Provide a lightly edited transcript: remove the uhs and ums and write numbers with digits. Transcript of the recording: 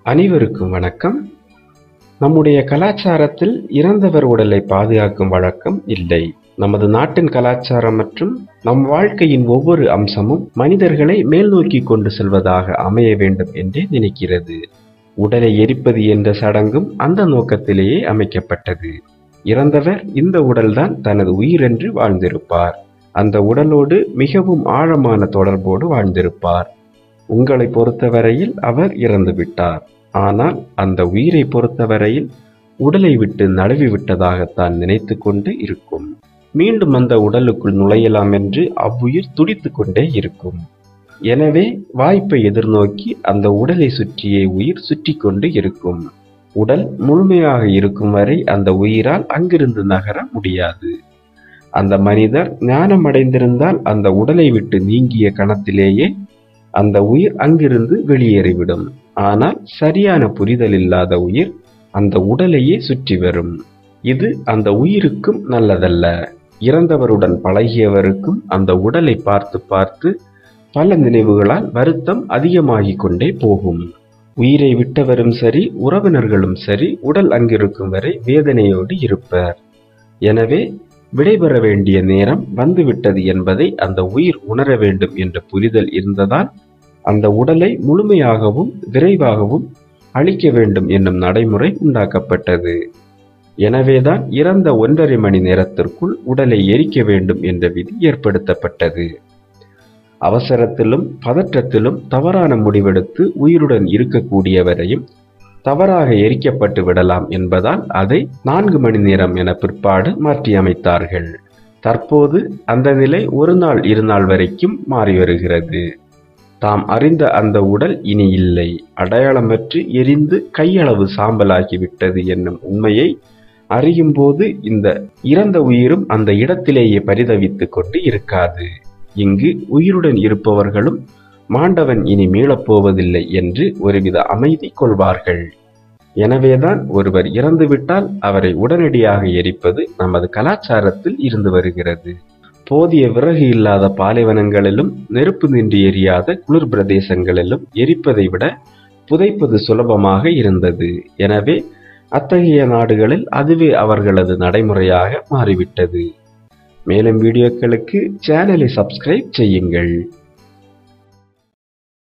அனைவருக்கும் வணக்கம். நம்முடைய கலாச்சாரத்தில் இறந்தவர் உடலை பாதுகாக்கும் வழக்கம் இல்லை. நமது நாட்டின் கலாச்சாரம் மற்றும் நம் வாழ்க்கையின் ஒவ்வொரு அம்சமும் மனிதர்களை மேல் நோக்கி கொண்டு செல்வதாக அமைய வேண்டும் என்றே நினைக்கிறது. உடலை எரிப்பது என்ற சடங்கும் அந்த நோக்கத்திலேயே அமைக்கப்பட்டது. இறந்தவர் இந்த உடல்தான் தனது உயிர் என்று வாழ்ந்திருப்பார். அந்த உடலோடு மிகவும் ஆழமான தொடர்போடு வாழ்ந்திருப்பார். உங்களை பொறுத்தவரையில் அவர் இறந்துவிட்டார். ஆனால் அந்த உயிரை பொறுத்தவரையில் உடலை விட்டு நழுவி விட்டதாகத்தான் நினைத்து கொண்டு இருக்கும். மீண்டும் அந்த உடலுக்குள் நுழையலாம் என்று அவ்வுயிர் துடித்து கொண்டே இருக்கும். எனவே வாய்ப்பை எதிர்நோக்கி அந்த உடலை சுற்றியே உயிர் சுற்றி கொண்டு இருக்கும். உடல் முழுமையாக இருக்கும் வரை அந்த உயிரால் அங்கிருந்து நகர முடியாது. அந்த மனிதர் ஞானம் அடைந்திருந்தால் அந்த உடலை விட்டு நீங்கிய கணத்திலேயே அந்த உயிர் அங்கிருந்து வெளியேறிவிடும். ஆனால் சரியான புரிதல் இல்லாத உயிர் அந்த உடலையே சுற்றி வரும். இது அந்த உயிருக்கும் நல்லதல்ல. இறந்தவருடன் பழகியவருக்கும் அந்த உடலை பார்த்து பார்த்து பல நினைவுகளால் வருத்தம் அதிகமாகிக் கொண்டே போகும். உயிரை விட்டவரும் சரி, உறவினர்களும் சரி, உடல் அங்கிருக்கும் வரை வேதனையோடு இருப்பர். எனவே விடைபெற வேண்டிய நேரம் வந்துவிட்டது என்பதை அந்த உயிர் உணர வேண்டும் என்ற புரிதல் இருந்ததால் அந்த உடலை முழுமையாகவும் விரைவாகவும் அழிக்க வேண்டும் என்னும் நடைமுறை உண்டாக்கப்பட்டது. எனவேதான் இறந்த 1.5 மணி நேரத்திற்குள் உடலை எரிக்க வேண்டும் என்ற விதி ஏற்படுத்தப்பட்டது. அவசரத்திலும் பதற்றத்திலும் தவறான முடிவெடுத்து உயிருடன் இருக்கக்கூடியவரையும் தவறாக எரிக்கப்பட்டு விடலாம் என்பதால் அதை 4 மணி நேரம் என பிற்பாடு மாற்றியமைத்தார்கள். தற்போது அந்த நிலை 1 நாள் 2 நாள் வரைக்கும் மாறி வருகிறது. தாம் அறிந்த அந்த உடல் இனி இல்லை, அடையாளமற்று எரிந்து கையளவு சாம்பலாகிவிட்டது என்னும் உண்மையை அறியும் போது இந்த இறந்த உயிரும் அந்த இடத்திலேயே பரிதவித்துக் கொண்டு இருக்காது. இங்கு உயிருடன் இருப்பவர்களும் மாண்டவன் இனி மீளப்போவதில்லை என்று ஒருவித அமைதி கொள்வார்கள். எனவேதான் ஒருவர் இறந்துவிட்டால் அவரை உடனடியாக எரிப்பது நமது கலாச்சாரத்தில் இருந்து வருகிறது. போதிய விறகு இல்லாத பாலைவனங்களிலும் நெருப்பு நின்று எரியாத குளிர் பிரதேசங்களிலும் எரிப்பதை விட புதைப்பது சுலபமாக இருந்தது. எனவே அத்தகைய நாடுகளில் அதுவே அவர்களது நடைமுறையாக மாறிவிட்டது. மேலும் வீடியோக்களுக்கு சேனலை சப்ஸ்கிரைப் செய்யுங்கள்.